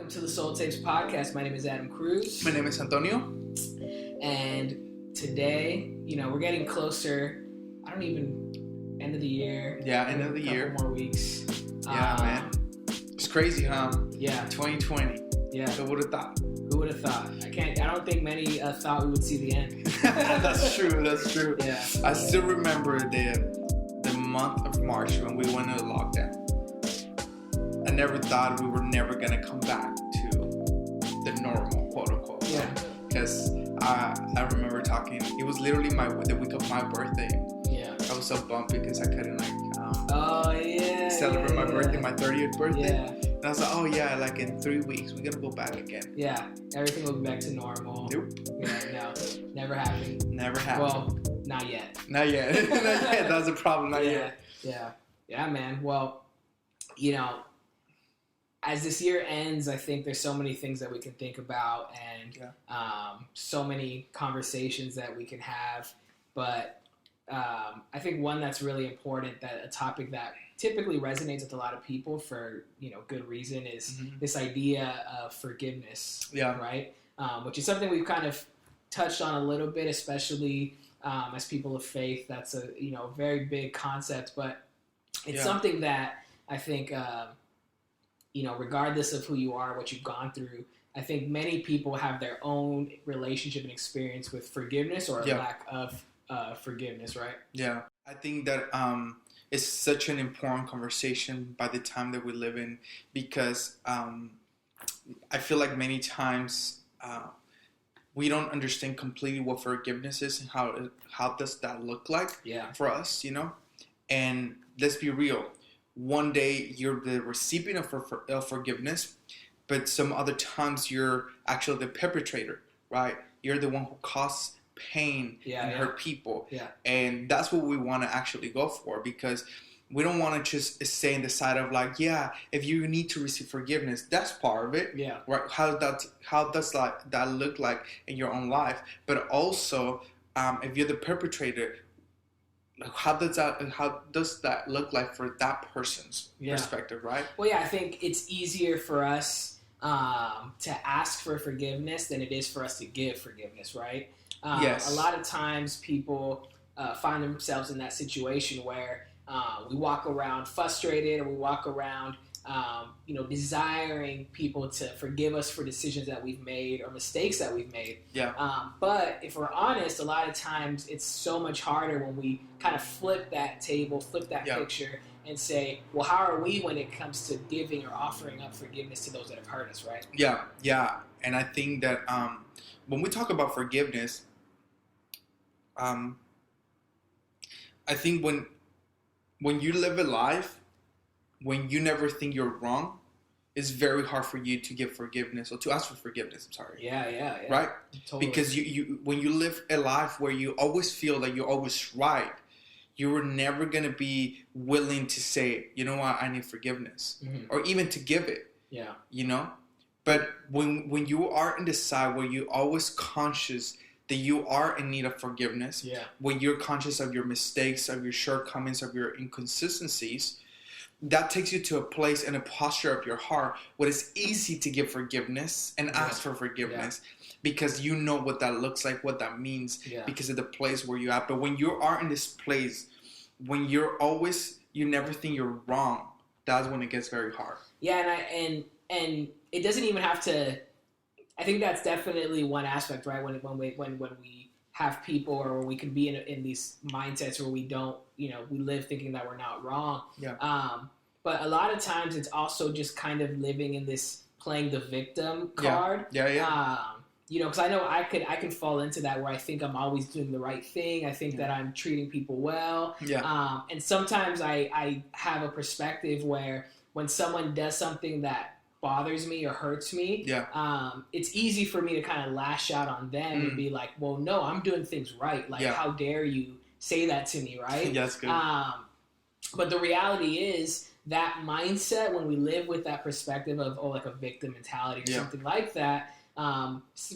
Welcome to the Soul Tapes podcast. My name is Adam Cruz. My name is Antonio. And today, we're getting closer. End of the year. Yeah, end of the year. Couple more weeks. Yeah, man. It's crazy, huh? Yeah. 2020. Yeah. Who would have thought? Who would have thought? I don't think many thought we would see the end. That's true. Yeah. I still remember the month of March when we went into lockdown. I never thought we were never going to come back to the normal, quote unquote. Yeah. Because I remember talking, it was literally the week of my birthday. Yeah. I was so bummed because I couldn't celebrate my birthday, my 30th birthday. Yeah. And I was like, oh yeah, like in 3 weeks, we're going to go back again. Yeah. Everything will be back to normal. Nope. Yeah, no. Never happened. Never happened. Well, not yet. Not yet. Not yet. That's a problem. Not yet. Yeah. Yeah, man. Well, as this year ends, I think there's so many things that we can think about and so many conversations that we can have. But I think one that's really important, that a topic that typically resonates with a lot of people for good reason, is this idea of forgiveness. Yeah. Right. Which is something we've kind of touched on a little bit, especially as people of faith. That's a very big concept, but it's something that I think regardless of who you are, what you've gone through, I think many people have their own relationship and experience with forgiveness or a lack of forgiveness, right? Yeah. I think that it's such an important conversation by the time that we live in, because I feel like many times we don't understand completely what forgiveness is and how does that look like for us, And let's be real. One day you're the recipient of forgiveness, but some other times you're actually the perpetrator, right? You're the one who caused pain and hurt people. Yeah. And that's what we want to actually go for, because we don't want to just stay in the side of like, if you need to receive forgiveness, that's part of it. Yeah. Right? How does that look like in your own life? But also, if you're the perpetrator, how does that look like for that person's perspective, right? Well, I think it's easier for us to ask for forgiveness than it is for us to give forgiveness, right? Yes. A lot of times people find themselves in that situation where we walk around frustrated, or we walk around desiring people to forgive us for decisions that we've made or mistakes that we've made. Yeah. But if we're honest, a lot of times it's so much harder when we kind of flip that table, flip that picture, and say, well, how are we when it comes to giving or offering up forgiveness to those that have hurt us, right? Yeah. And I think that when we talk about forgiveness, I think when you live a life when you never think you're wrong, it's very hard for you to give forgiveness or to ask for forgiveness. I'm sorry. Yeah. Right? Totally. Because you when you live a life where you always feel that you're always right, you were never going to be willing to say, you know what, I need forgiveness. Or even to give it. Yeah. But when you are in the side where you're always conscious that you are in need of forgiveness, when you're conscious of your mistakes, of your shortcomings, of your inconsistencies, that takes you to a place and a posture of your heart where it's easy to give forgiveness and ask for forgiveness because you know what that looks like, what that means, because of the place where you're at. But when you are in this place, when you never think you're wrong, that's when it gets very hard. Yeah, and it doesn't even have to. I think that's definitely one aspect, right? When we have people, or we can be in these mindsets where we don't, we live thinking that we're not wrong. Yeah. But a lot of times it's also just kind of living in this playing the victim card. Yeah. Because I know I could fall into that where I think I'm always doing the right thing. I think that I'm treating people well. Yeah. And sometimes I have a perspective where when someone does something that bothers me or hurts me, it's easy for me to kind of lash out on them and be like, well, no, I'm doing things right. Like, how dare you say that to me, right? Yeah, that's good. But the reality is that mindset, when we live with that perspective of, like a victim mentality or something like that,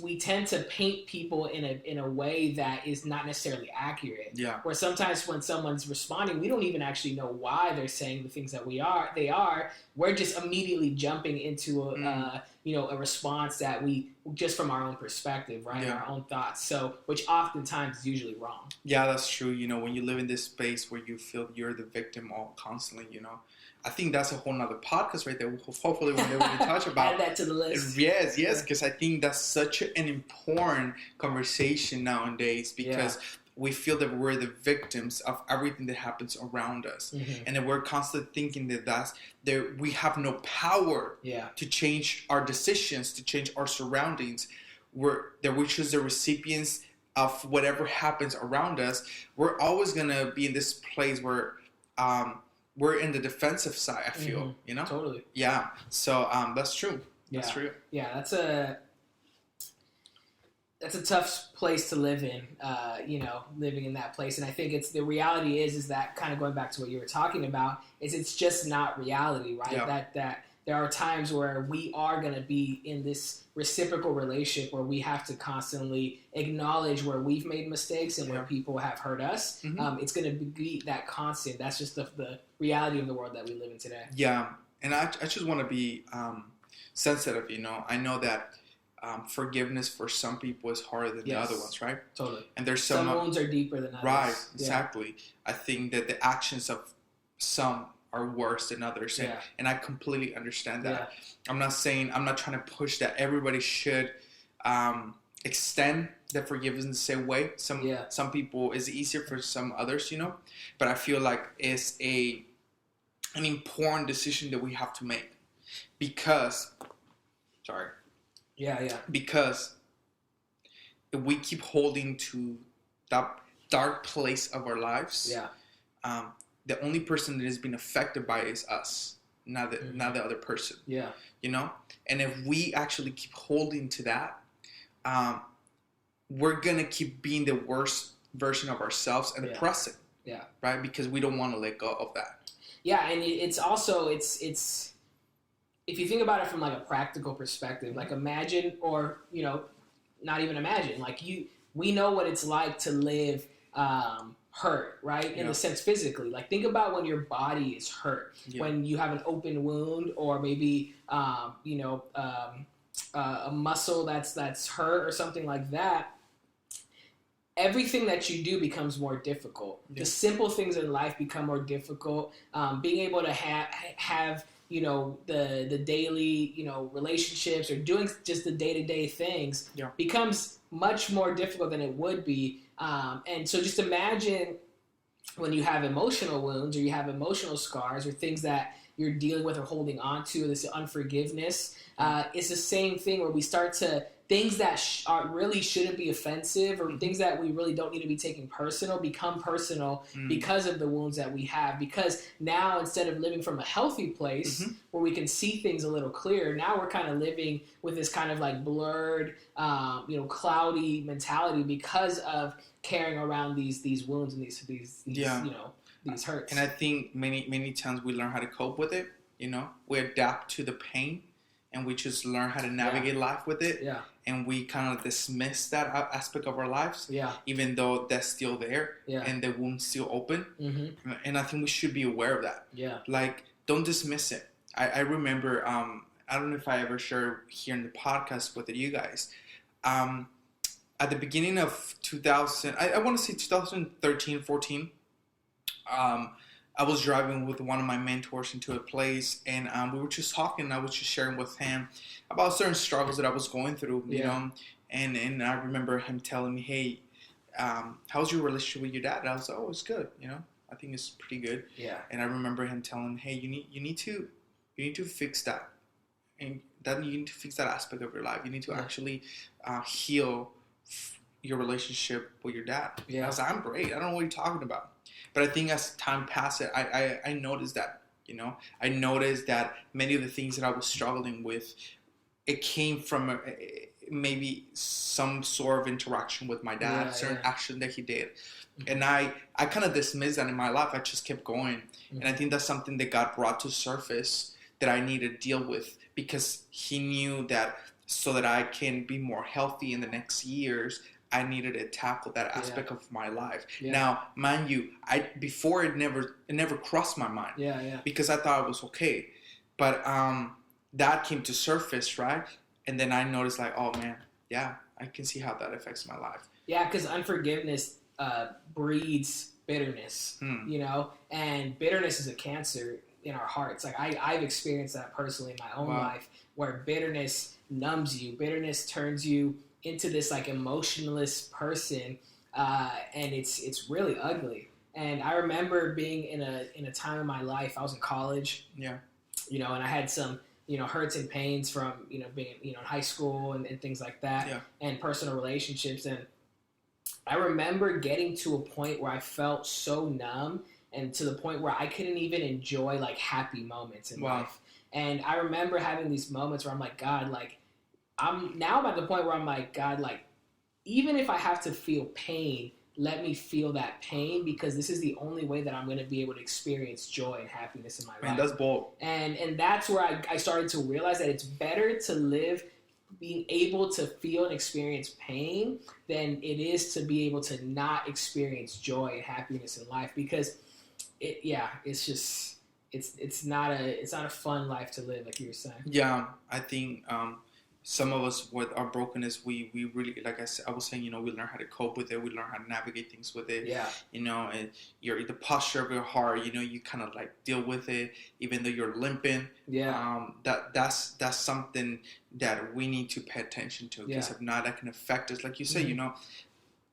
we tend to paint people in a way that is not necessarily accurate. Yeah. Where sometimes when someone's responding, we don't even actually know why they're saying the things that they are. We're just immediately jumping into a response that we just from our own perspective, right? Yeah. Our own thoughts. So, which oftentimes is usually wrong. Yeah, that's true. When you live in this space where you feel you're the victim all constantly, I think that's a whole nother podcast right there. Hopefully one day we can touch about. Add that to the list. Yes, because I think that's such an important conversation nowadays because we feel that we're the victims of everything that happens around us. Mm-hmm. And that we're constantly thinking that we have no power to change our decisions, to change our surroundings. That we're just the recipients of whatever happens around us. We're always going to be in this place where we're in the defensive side, I feel, Totally. Yeah. So that's true. Yeah. That's true. Yeah, that's a tough place to live in, living in that place. And I think the reality is that kind of going back to what you were talking about, is it's just not reality, right? Yeah. That there are times where we are going to be in this reciprocal relationship where we have to constantly acknowledge where we've made mistakes and where people have hurt us. Mm-hmm. It's going to be that constant. That's just the reality of the world that we live in today. Yeah. And I just want to be sensitive, I know that forgiveness for some people is harder than the other ones, right? Totally. And there's some wounds are deeper than others. Right, exactly. Yeah. I think that the actions of some are worse than others, and I completely understand that. Yeah. I'm not trying to push that everybody should extend the forgiveness the same way. Some people is easier for some others, but I feel like it's an important decision that we have to make because. Because if we keep holding to that dark place of our lives, the only person that has been affected by it is us, not the other person. Yeah. And if we actually keep holding to that, we're gonna keep being the worst version of ourselves and depressing. Yeah. Right? Because we don't want to let go of that. Yeah, and it's also if you think about it from like a practical perspective, like imagine, or not even imagine, like we know what it's like to live hurt, right? In the sense physically, like think about when your body is hurt, when you have an open wound, or maybe a muscle that's hurt or something like that. Everything that you do becomes more difficult. The simple things in life become more difficult. Being able to have the daily, relationships, or doing just the day-to-day things becomes much more difficult than it would be. And so just imagine when you have emotional wounds, or you have emotional scars, or things that you're dealing with or holding on to, this unforgiveness. It's the same thing where we start to, things that really shouldn't be offensive, or things that we really don't need to be taking personal, become personal because of the wounds that we have. Because now, instead of living from a healthy place where we can see things a little clearer, now we're kind of living with this kind of like blurred, cloudy mentality because of carrying around these wounds and these hurts. And I think many times we learn how to cope with it. We adapt to the pain, and we just learn how to navigate life with it. Yeah. And we kind of dismiss that aspect of our lives, even though that's still there, and the wound's still open. Mm-hmm. And I think we should be aware of that. Yeah. Like, don't dismiss it. I remember, I don't know if I ever shared here in the podcast with you guys. At the beginning of 2000, I want to say 2013, 14, I was driving with one of my mentors into a place, and we were just talking, and I was just sharing with him about certain struggles that I was going through, you know, and I remember him telling me, hey, how's your relationship with your dad? And I was like, oh, it's good, I think it's pretty good. Yeah. And I remember him telling me, hey, you need to fix that, and that you need to fix that aspect of your life. You need to actually heal your relationship with your dad. Yeah. I was like, I'm great. I don't know what you're talking about. But I think as time passed, I noticed that, I noticed that many of the things that I was struggling with, it came from maybe some sort of interaction with my dad, certain action that he did. Mm-hmm. And I kind of dismissed that in my life. I just kept going. Mm-hmm. And I think that's something that God brought to surface that I need to deal with, because he knew that so that I can be more healthy in the next years, I needed to tackle that aspect of my life. Now, mind you, before it never crossed my mind. Because I thought it was okay. But that came to surface, right? And then I noticed like, oh man, yeah, I can see how that affects my life. Yeah, because unforgiveness breeds bitterness, you know? And bitterness is a cancer in our hearts. Like I've experienced that personally in my own life, where bitterness numbs you. Bitterness turns you into this like emotionless person, and it's really ugly. And I remember being in a time in my life. I was in college, you know, and I had some, you know, hurts and pains from, you know, being, you know, in high school and things like that, and personal relationships. And I remember getting to a point where I felt so numb, and to the point where I couldn't even enjoy like happy moments in life. And I remember having these moments where I'm like, God, like I'm at the point where I'm like, God, like even if I have to feel pain, let me feel that pain, because this is the only way that I'm going to be able to experience joy and happiness in my life. Man, that's bold. And that's where I started to realize that it's better to live being able to feel and experience pain than it is to be able to not experience joy and happiness in life, because it's just it's not a fun life to live, like you were saying. Yeah, I think some of us with our brokenness, we really, like I was saying, you know, we learn how to cope with it. We learn how to navigate things with it. Yeah. You know, and the posture of your heart, you know, you kind of like deal with it, even though you're limping. Yeah. That's something that we need to pay attention to, because if not, that can affect us. Like you say, you know,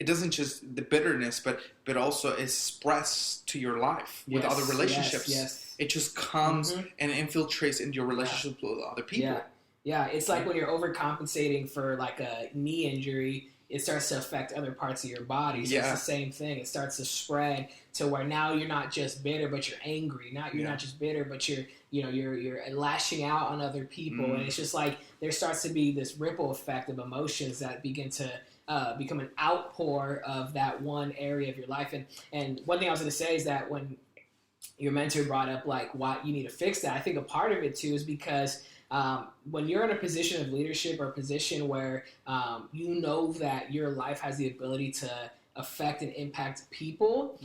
it doesn't just the bitterness, but also it's expressed to your life with other relationships. Yes. It just comes and infiltrates into your relationships with other people. Yeah, it's like when you're overcompensating for like a knee injury, it starts to affect other parts of your body. So it's the same thing. It starts to spread to where now you're not just bitter, but you're angry. You're not just bitter, but you're lashing out on other people. And it's just like there starts to be this ripple effect of emotions that begin to become an outpour of that one area of your life. And one thing I was going to say is that when your mentor brought up like why you need to fix that, I think a part of it too is because when you're in a position of leadership or a position where you know that your life has the ability to affect and impact people,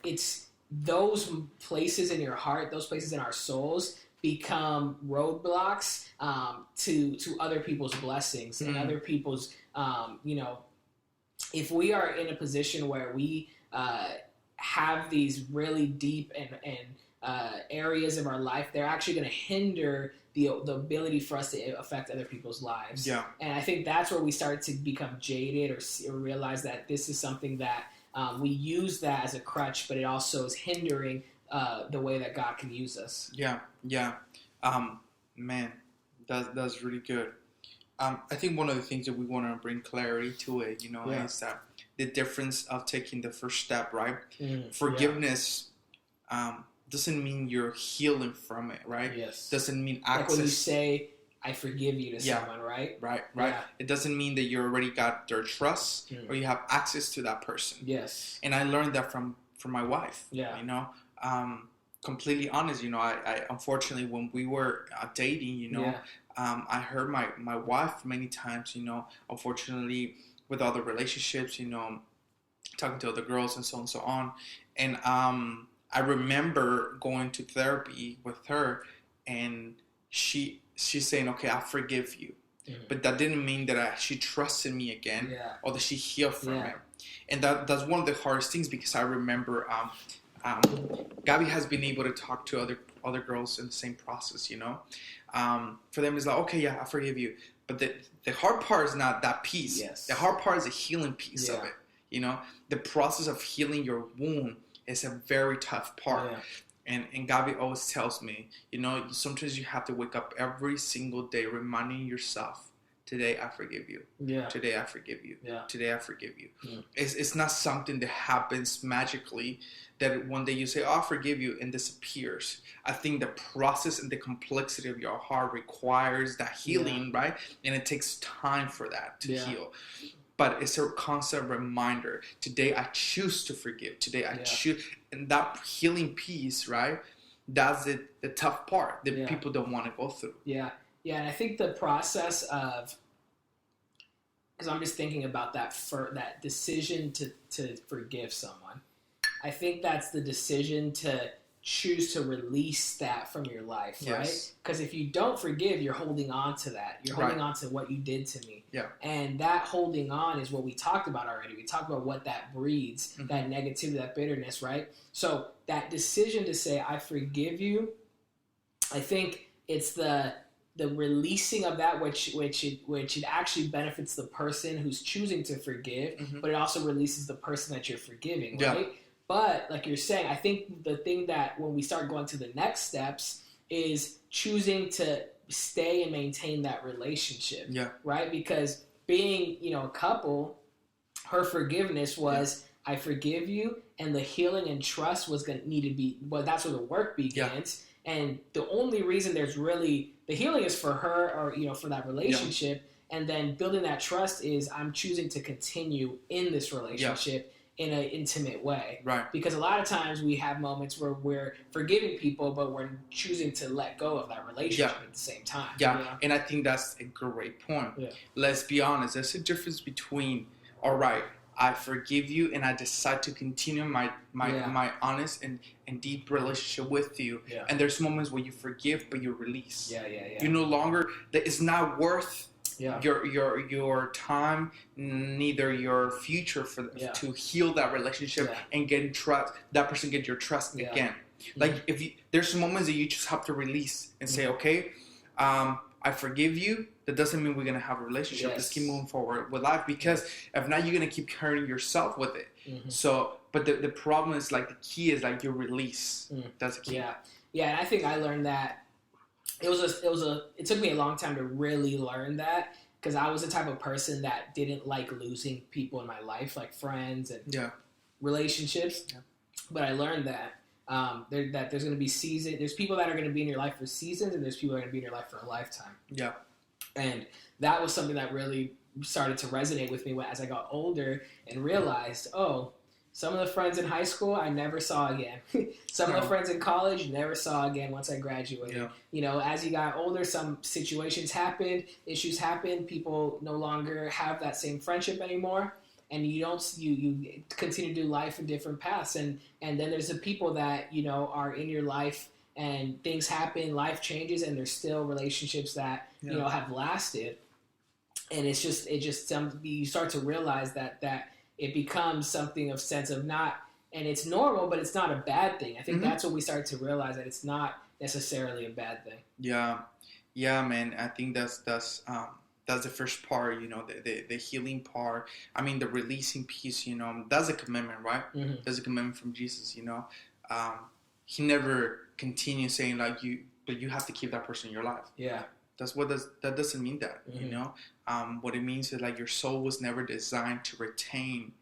it's those places in your heart, those places in our souls become roadblocks to other people's blessings and other people's, you know, if we are in a position where we have these really deep and areas of our life, they're actually going to hinder the ability for us to affect other people's lives. Yeah. And I think that's where we start to become jaded or realize that this is something that we use that as a crutch, but it also is hindering the way that God can use us. Yeah. Man, that's really good. I think one of the things that we want to bring clarity to it, you know, is that the difference of taking the first step, right? Forgiveness doesn't mean you're healing from it, right? Yes. Doesn't mean access. Like when you say, I forgive you to someone, right? Right. Yeah. It doesn't mean that you already got their trust or you have access to that person. Yes. And I learned that from my wife. Yeah. You know, completely honest, you know, I unfortunately, when we were dating, you know, I heard my wife many times, you know, unfortunately with other relationships, you know, talking to other girls and so on and so on. And I remember going to therapy with her, and she's saying, okay, I forgive you. But that didn't mean that she trusted me again or that she healed from it. And that's one of the hardest things, because I remember Gabby has been able to talk to other girls in the same process, you know. For them, it's like, okay, yeah, I forgive you. But the hard part is not that piece. Yes. The hard part is the healing piece of it. You know, the process of healing your wound is a very tough part. And Gabby always tells me, you know, sometimes you have to wake up every single day reminding yourself, today I forgive you. Today I forgive you. Today I forgive you. It's not something that happens magically, that one day you say, oh, I forgive you, and disappears. I think the process and the complexity of your heart requires that healing, right? And it takes time for that to heal. But it's a constant reminder. Today I choose to forgive. Today I choose. And that healing piece, right? That's the tough part that people don't want to go through. Yeah. Yeah, and I think the process of, because I'm just thinking about that decision to forgive someone. I think that's the decision to choose to release that from your life, yes. Right? Because if you don't forgive, you're holding on to that. You're holding on to what you did to me. Yeah. And that holding on is what we talked about already. We talked about what that breeds, that negativity, that bitterness, right? So that decision to say, I forgive you, I think it's the releasing of that, which it actually benefits the person who's choosing to forgive, but it also releases the person that you're forgiving, right? But like you're saying, I think the thing that when we start going to the next steps is choosing to stay and maintain that relationship, right? Because being, a couple, her forgiveness was, I forgive you, and the healing and trust was going to need to be, well, that's where the work begins. And the only reason there's really, the healing is for her or, for that relationship. And then building that trust is I'm choosing to continue in this relationship in an intimate way. Right. Because a lot of times we have moments where we're forgiving people, but we're choosing to let go of that relationship at the same time. Yeah. And I think that's a great point. Let's be honest. There's a difference between, all right, I forgive you and I decide to continue my honest and deep relationship with you. Yeah. And there's moments where you forgive, but you release. You no longer, that it's not worth your time, neither your future to heal that relationship and get trust. That person get your trust again. Like there's some moments that you just have to release and say, okay, I forgive you. That doesn't mean we're going to have a relationship. Just keep moving forward with life, because if not, you're going to keep hurting yourself with it. So, but the problem is, like, the key is like your release. That's the key. Yeah. And I think I learned that it took me a long time to really learn that, because I was the type of person that didn't like losing people in my life, like friends and relationships. But I learned that that there's going to be seasons. There's people that are going to be in your life for seasons, and there's people that are going to be in your life for a lifetime. Yeah. And that was something that really started to resonate with me as I got older and realized, some of the friends in high school I never saw again. Some of the friends in college never saw again once I graduated. As you got older, some situations happened, issues happened, people no longer have that same friendship anymore. And you continue to do life in different paths. And then there's the people that, are in your life and things happen, life changes, and there's still relationships that, have lasted. And you start to realize that it becomes something of sense of not, and it's normal, but it's not a bad thing. I think that's what we start to realize, that it's not necessarily a bad thing. Yeah, man. I think that's the first part, the healing part. I mean, the releasing piece, that's a commitment, right? That's a commitment from Jesus, He never continues saying, like, but you have to keep that person in your life. Yeah. That doesn't mean that, what it means is, like, your soul was never designed to retain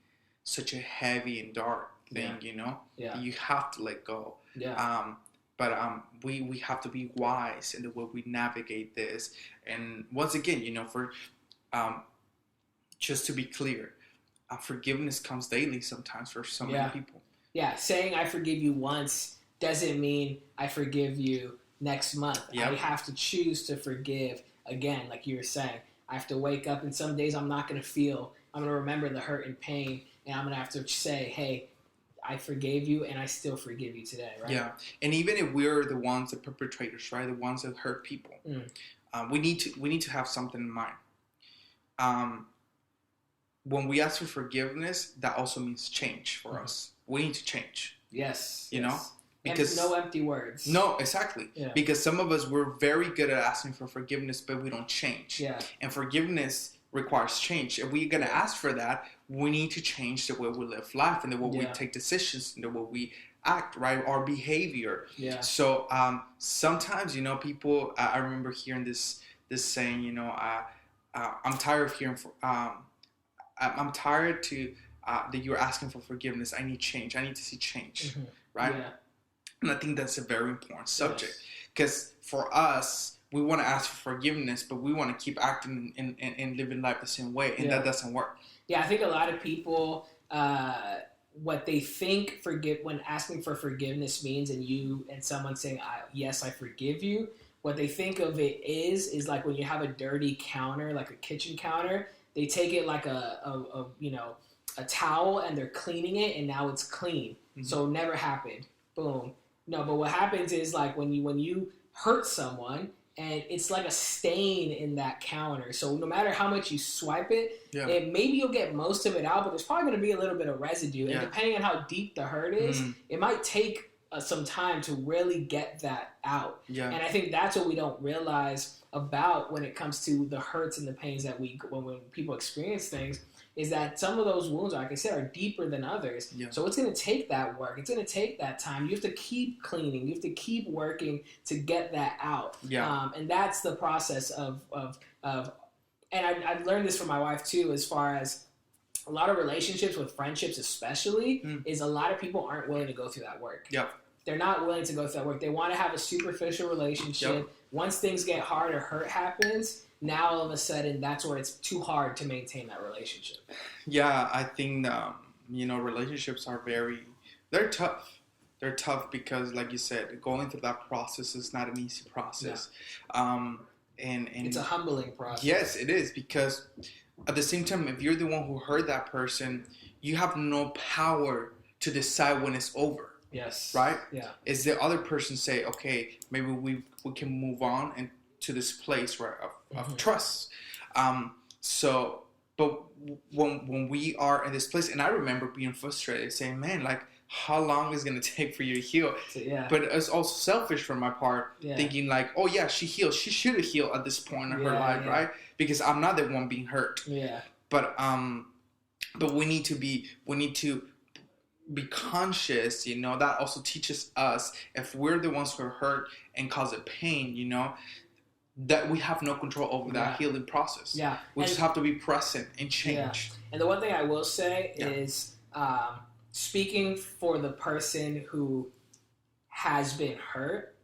such a heavy and dark thing, You have to let go. Yeah. But we have to be wise in the way we navigate this. And once again, for just to be clear, forgiveness comes daily sometimes for so many people. Yeah, saying I forgive you once doesn't mean I forgive you next month. I have to choose to forgive again, like you were saying. I have to wake up, and some days I'm not going to remember the hurt and pain, and I'm going to have to say, hey, I forgave you, and I still forgive you today, right? Yeah, and even if we're the perpetrators, right, the ones that hurt people, we need to have something in mind. When we ask for forgiveness, that also means change for us. We need to change. Yes. You know? Because no empty words. No, exactly. Yeah. Because some of us, we're very good at asking for forgiveness, but we don't change. Yeah. And forgiveness requires change. If we're going to ask for that, we need to change the way we live life and the way we take decisions and the way we act, right? Our behavior. Yeah. So sometimes, people, I remember hearing this saying, I'm tired of hearing, I'm tired that you're asking for forgiveness. I need change. I need to see change, right? Yeah. And I think that's a very important subject, because for us, we want to ask for forgiveness, but we want to keep acting and living life the same way, and that doesn't work. Yeah, I think a lot of people, what they think when asking for forgiveness means, and someone saying, yes, I forgive you, what they think of it is like when you have a dirty counter, like a kitchen counter, they take it like a towel and they're cleaning it and now it's clean. Mm-hmm. So it never happened. Boom. No, but what happens is like when you hurt someone and it's like a stain in that counter. So no matter how much you swipe it, maybe you'll get most of it out, but there's probably going to be a little bit of residue. And depending on how deep the hurt is, it might take some time to really get that out. Yeah. And I think that's what we don't realize about when it comes to the hurts and the pains that when people experience things, is that some of those wounds, like I said, are deeper than others. Yeah. So it's going to take that work. It's going to take that time. You have to keep cleaning. You have to keep working to get that out. Yeah. And that's the process of and I've learned this from my wife too, as far as a lot of relationships with friendships especially, is a lot of people aren't willing to go through that work. Yep. They're not willing to go through that work. They want to have a superficial relationship. Yep. Once things get hard or hurt happens, now all of a sudden that's where it's too hard to maintain that relationship. Yeah, I think relationships are they're tough. They're tough because, like you said, going through that process is not an easy process. Yeah. And it's a humbling process. Yes, it is, because at the same time, if you're the one who hurt that person, you have no power to decide when it's over. Yes. Right? Yeah. Is the other person say, okay, maybe we can move on and to this place of trust. But when we are in this place, and I remember being frustrated, saying, man, like, how long is it going to take for you to heal? Yeah. But it's also selfish from my part, thinking like, oh yeah, she healed. She should have healed at this point in her life, right? Because I'm not the one being hurt. Yeah. But we need to be conscious, that also teaches us, if we're the ones who are hurt and cause it pain, that we have no control over that healing process. Yeah. We just have to be present and change. Yeah. And the one thing I will say is, speaking for the person who has been hurt,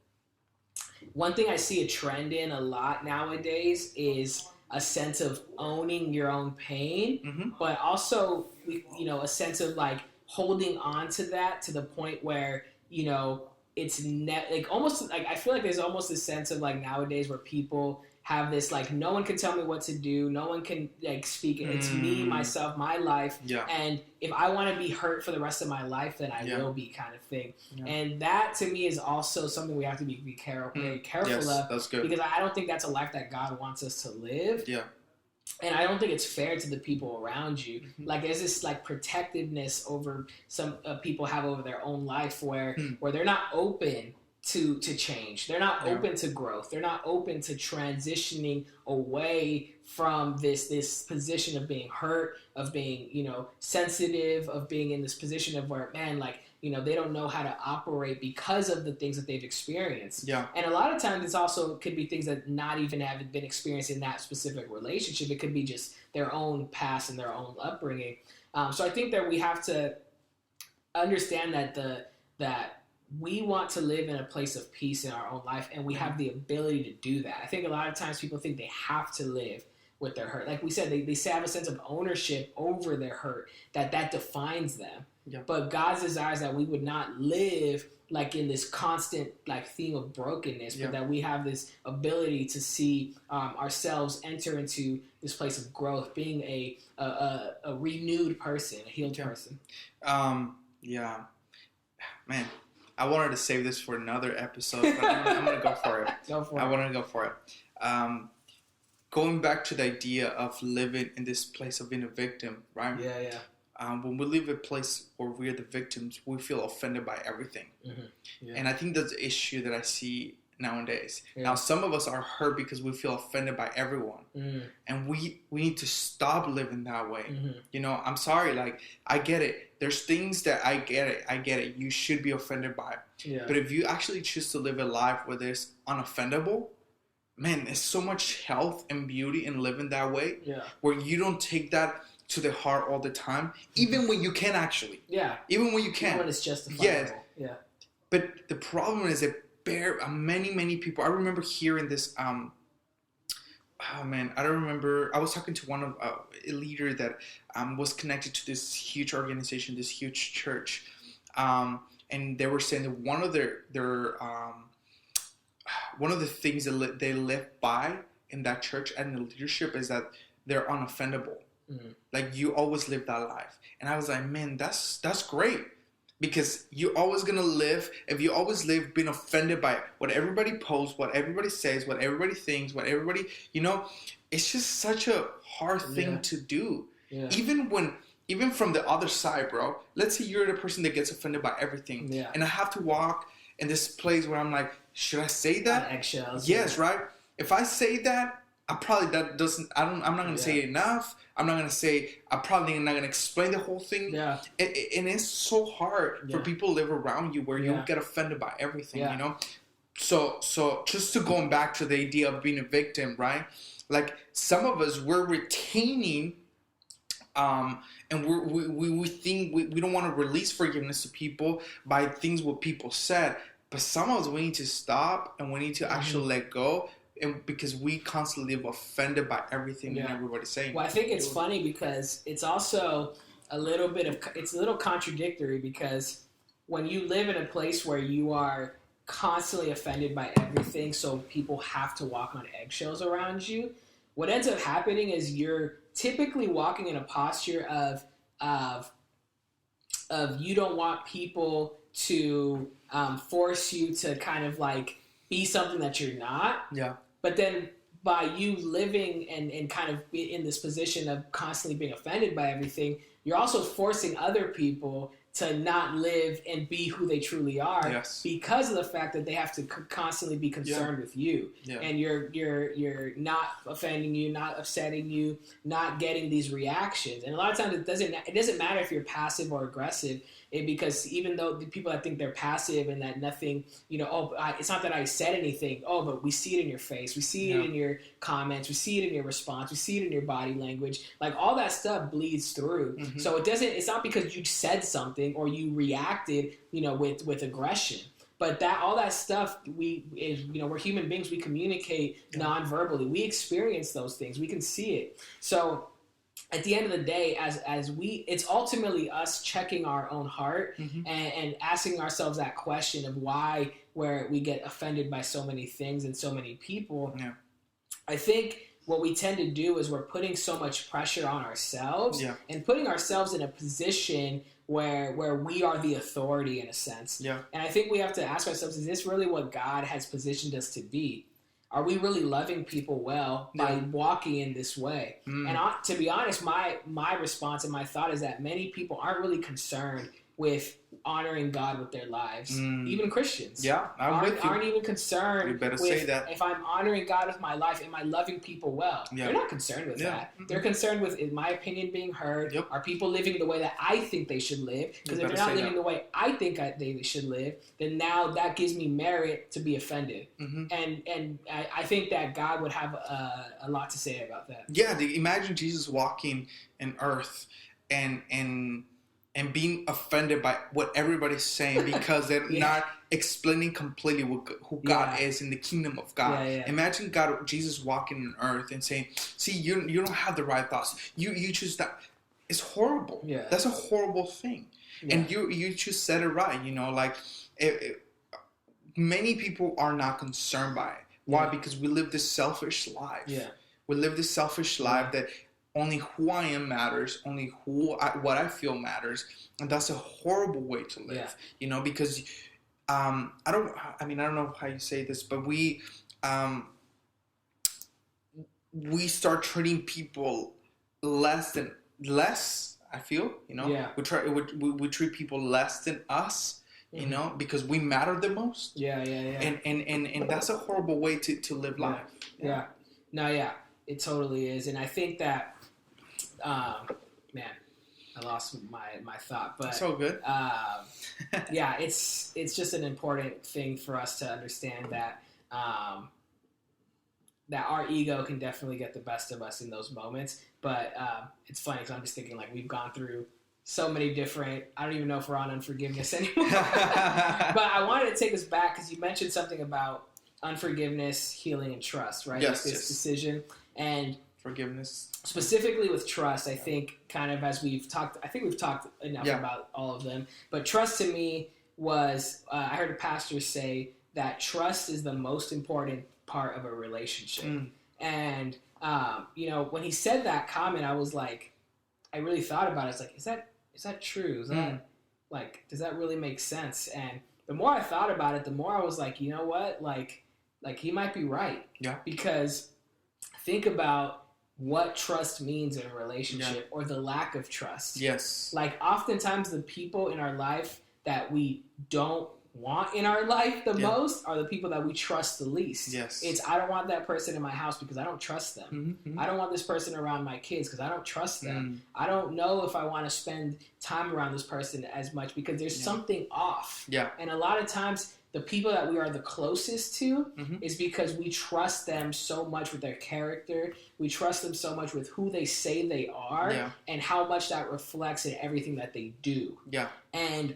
one thing I see a trend in a lot nowadays is a sense of owning your own pain, but also, a sense of like holding on to that to the point where, it's almost like, I feel like there's almost a sense of like nowadays where people have this like, no one can tell me what to do, no one can like speak, it's me, myself, my life, and if I want to be hurt for the rest of my life, then I will be, kind of thing. And that to me is also something we have to be very careful of. That's good. Because I don't think that's a life that God wants us to live. Yeah. And I don't think it's fair to the people around you. Like, there's this like protectiveness over some people have over their own life where they're not open to change. They're not open to growth. They're not open to transitioning away from this position of being hurt, of being, sensitive, of being in this position of where, man, like, they don't know how to operate because of the things that they've experienced. Yeah. And a lot of times it's also could be things that not even have been experienced in that specific relationship. It could be just their own past and their own upbringing. So I think that we have to understand that we want to live in a place of peace in our own life, and we have the ability to do that. I think a lot of times people think they have to live with their hurt. Like we said, they have a sense of ownership over their hurt, that defines them. Yeah. But God's desire is that we would not live like in this constant like theme of brokenness, but that we have this ability to see ourselves enter into this place of growth, being a renewed person, a healed person. Yeah, man. I wanted to save this for another episode, but I'm going to go for it. I want to go for it. Going back to the idea of living in this place of being a victim, right? Yeah, yeah. When we live in a place where we're the victims, we feel offended by everything. Yeah. And I think that's the issue that I see nowadays. Yeah. Now, some of us are hurt because we feel offended by everyone. And we need to stop living that way. I'm sorry, like, I get it. There's things that I get it. You should be offended by. Yeah. But if you actually choose to live a life where there's unoffendable, man, there's so much health and beauty in living that way. Yeah. Where you don't take that to the heart all the time, even when you can actually. Yeah. Even when you can. Even when it's justifiable. Yeah. But the problem is that many people, I remember hearing this, I don't remember, I was talking to one of a leader that was connected to this huge organization, this huge church, and they were saying that one of their one of the things that they live by in that church and the leadership is that they're unoffendable. Mm-hmm. Like, you always live that life. And I was like, man, that's great. Because you're always going to live, if you always live being offended by what everybody posts, what everybody says, what everybody thinks, what everybody, it's just such a hard thing to do. Yeah. Even from the other side, bro. Let's say you're the person that gets offended by everything. Yeah. And I have to walk in this place where I'm like, should I say that? Eggshells. Yes, right? If I say that, I'm not going to say it enough. I'm not going to say, I'm probably not going to explain the whole thing. Yeah. And it's so hard for people to live around you where you get offended by everything, So just to going back to the idea of being a victim, right? Like, some of us, we're retaining, and we think we don't want to release forgiveness to people by things what people said. But some of us, we need to stop and we need to actually let go. And because we constantly live offended by everything and everybody's saying. Well, I think it's funny because it's also it's a little contradictory, because when you live in a place where you are constantly offended by everything, so people have to walk on eggshells around you, what ends up happening is you're typically walking in a posture of you don't want people to force you to kind of like be something that you're not. Yeah. But then by you living and kind of be in this position of constantly being offended by everything, you're also forcing other people to not live and be who they truly are, because of the fact that they have to constantly be concerned with you, and you're not offending you, not upsetting you, not getting these reactions. And a lot of times it doesn't matter if you're passive or aggressive, because even though the people that think they're passive and that nothing, it's not that I said anything. Oh, but we see it in your face, we see it in your comments, we see it in your response, we see it in your body language. Like, all that stuff bleeds through. Mm-hmm. So it's not because you said something or you reacted, with aggression. But all that stuff, we're human beings. We communicate non-verbally. We experience those things. We can see it. So at the end of the day, it's ultimately us checking our own heart and asking ourselves that question of why, where we get offended by so many things and so many people. Yeah. I think what we tend to do is we're putting so much pressure on ourselves and putting ourselves in a position where we are the authority, in a sense. Yeah. And I think we have to ask ourselves, is this really what God has positioned us to be? Are we really loving people well by walking in this way? Mm. And to be honest, my response and my thought is that many people aren't really concerned with honoring God with their lives. Even Christians aren't even concerned. You better with, say that. If I'm honoring God with my life, am I loving people well? They're not concerned with that. Mm-hmm. They're concerned with, is my opinion being heard? Yep. Are people living the way that I think they should live? Because if they're not living the way I think they should live, then now that gives me merit to be offended. Mm-hmm. And I think that God would have a lot to say about that. Yeah, imagine Jesus walking in earth and being offended by what everybody's saying because they're not explaining completely who God is in the kingdom of God. Yeah, yeah. Imagine Jesus walking on earth and saying, see, you don't have the right thoughts. You choose that. It's horrible. Yeah. That's a horrible thing. Yeah. And you just said it right. Many people are not concerned by it. Why? Because we live this selfish life. Yeah. We live this selfish life that only who I am matters, only what I feel matters, and that's a horrible way to live. Yeah. Because I don't know how you say this, but we start treating people less. I feel, we treat people less than us. Because we matter the most. Yeah. And that's a horrible way to live life. Yeah. No, yeah, it totally is. And I think that, man, I lost my thought, but so good. Yeah, it's just an important thing for us to understand that that our ego can definitely get the best of us in those moments. But it's funny because I'm just thinking, like, we've gone through so many different, I don't even know if we're on unforgiveness anymore. But I wanted to take us back because you mentioned something about unforgiveness, healing, and trust, right? Yes, this decision. And forgiveness. Specifically with trust, I think kind of as we've talked enough about all of them. But trust to me was, I heard a pastor say that trust is the most important part of a relationship. And, when he said that comment, I was like, I really thought about it. It's like, is that true? Is that, does that really make sense? And the more I thought about it, the more I was like, you know what? Like he might be right. Yeah. Because think about what trust means in a relationship or the lack of trust. Yes. Like oftentimes the people in our life that we don't want in our life the most are the people that we trust the least. Yes. It's, I don't want that person in my house because I don't trust them. I don't want this person around my kids because I don't trust them. I don't know if I want to spend time around this person as much because there's something off. Yeah. And a lot of times the people that we are the closest to is because we trust them so much with their character. We trust them so much with who they say they are and how much that reflects in everything that they do. Yeah. And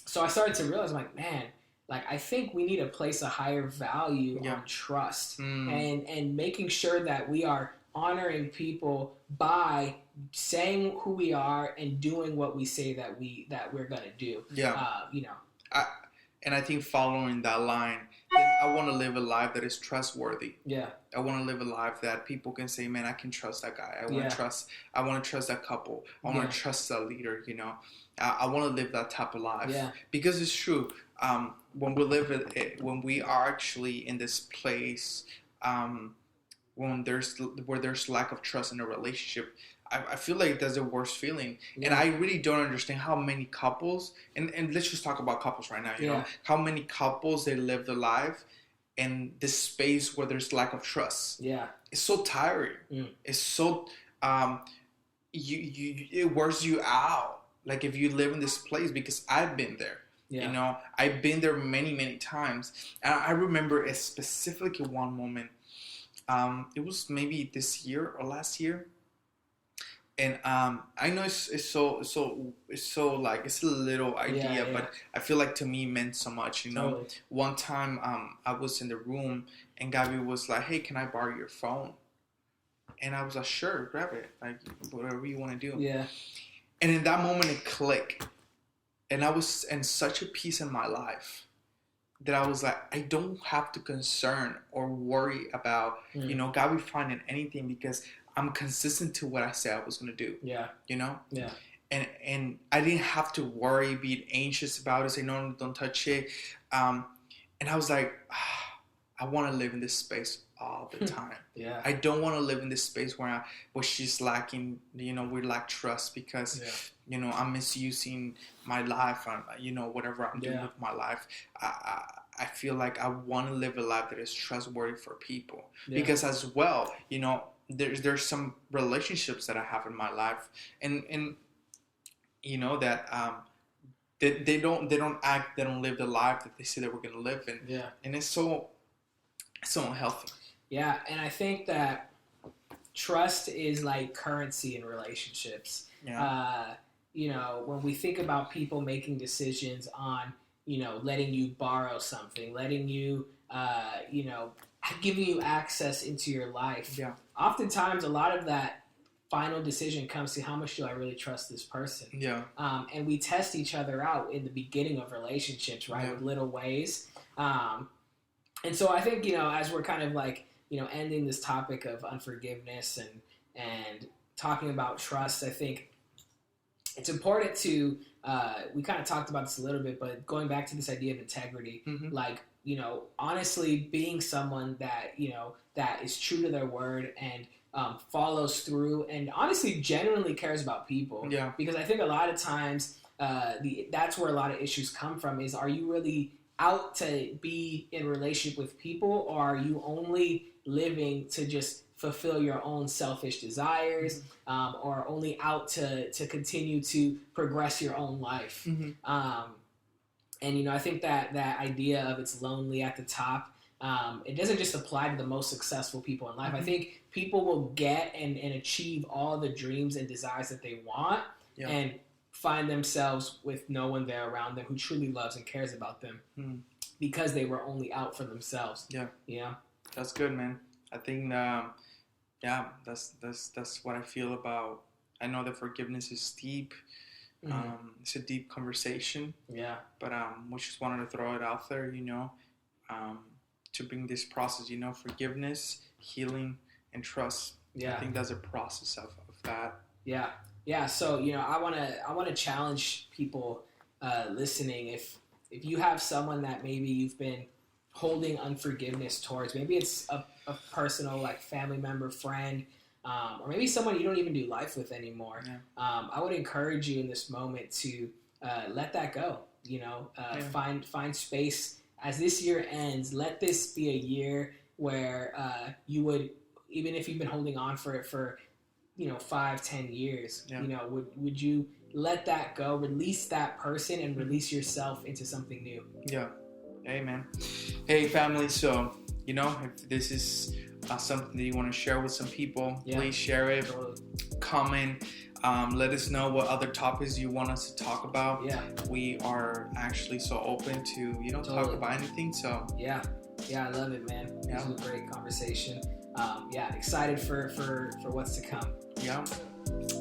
so I started to realize, like, man, like I think we need to place a higher value on trust and making sure that we are honoring people by saying who we are and doing what we say that we're gonna do. Yeah. And I think following that line, I want to live a life that is trustworthy. Yeah. I want to live a life that people can say, man, I can trust that guy. I want to trust that couple. I want to trust that leader, I want to live that type of life. Yeah. Because it's true. When we are actually in this place, where there's lack of trust in a relationship, I feel like that's the worst feeling. And I really don't understand how many couples, and let's just talk about couples right now, you know, how many couples they live their life in this space where there's lack of trust. Yeah. It's so tiring. It's so, it wears you out. Like if you live in this place, because I've been there. Yeah. I've been there many, many times. And I remember specifically one moment, it was maybe this year or last year. And I know it's so like it's a little idea, but I feel like to me it meant so much. Totally. One time I was in the room and Gabby was like, "Hey, can I borrow your phone?" And I was like, "Sure, grab it. Like whatever you want to do." Yeah. And in that moment it clicked, and I was in such a peace in my life that I was like, I don't have to concern or worry about Gabby finding anything because I'm consistent to what I said I was going to do. Yeah. Yeah. And I didn't have to worry, be anxious about it, say, no, don't touch it. And I was like, I want to live in this space all the time. Yeah. I don't want to live in this space where she's lacking, we lack trust because, I'm misusing my life and, whatever I'm doing with my life. I feel like I want to live a life that is trustworthy for people because as well, there's some relationships that I have in my life, and that they don't live the life that they say that we're gonna live in. Yeah, and it's so unhealthy. Yeah, and I think that trust is like currency in relationships. Yeah. When we think about people making decisions on, letting you borrow something, letting you, giving you access into your life. Yeah. Oftentimes, a lot of that final decision comes to how much do I really trust this person? Yeah. And we test each other out in the beginning of relationships, right? Yeah. With little ways. And so I think, as we're kind of like, ending this topic of unforgiveness and talking about trust, I think it's important to, we kind of talked about this a little bit, but going back to this idea of integrity, like, honestly being someone that, that is true to their word and follows through and honestly genuinely cares about people. Yeah. Because I think a lot of times that's where a lot of issues come from is, are you really out to be in relationship with people, or are you only living to just fulfill your own selfish desires, or only out to continue to progress your own life? And, I think that idea of it's lonely at the top, it doesn't just apply to the most successful people in life. I think people will get and achieve all the dreams and desires that they want and find themselves with no one there around them who truly loves and cares about them because they were only out for themselves. Yeah. That's good, man. I think, that's what I feel about. I know that forgiveness is deep. It's a deep conversation. Yeah. But we just wanted to throw it out there, to bring this process, forgiveness, healing, and trust. I think that's a process of that. Yeah. So I want to challenge people listening. If you have someone that maybe you've been holding unforgiveness towards, maybe it's a personal, like, family member, friend, or maybe someone you don't even do life with anymore. I would encourage you in this moment to let that go. Find space as this year ends. Let this be a year where you would, even if you've been holding on for it for 5-10 years, would you let that go, release that person, and release yourself into something new? Amen. Hey, family. So if this is something that you want to share with some people, please share it. Comment. Let us know what other topics you want us to talk about. We are actually so open to talk about anything. So I love it, man. This was a great conversation. Excited for what's to come.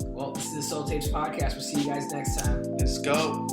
Well, this is the Soul Tapes podcast. We'll see you guys next time. Let's go.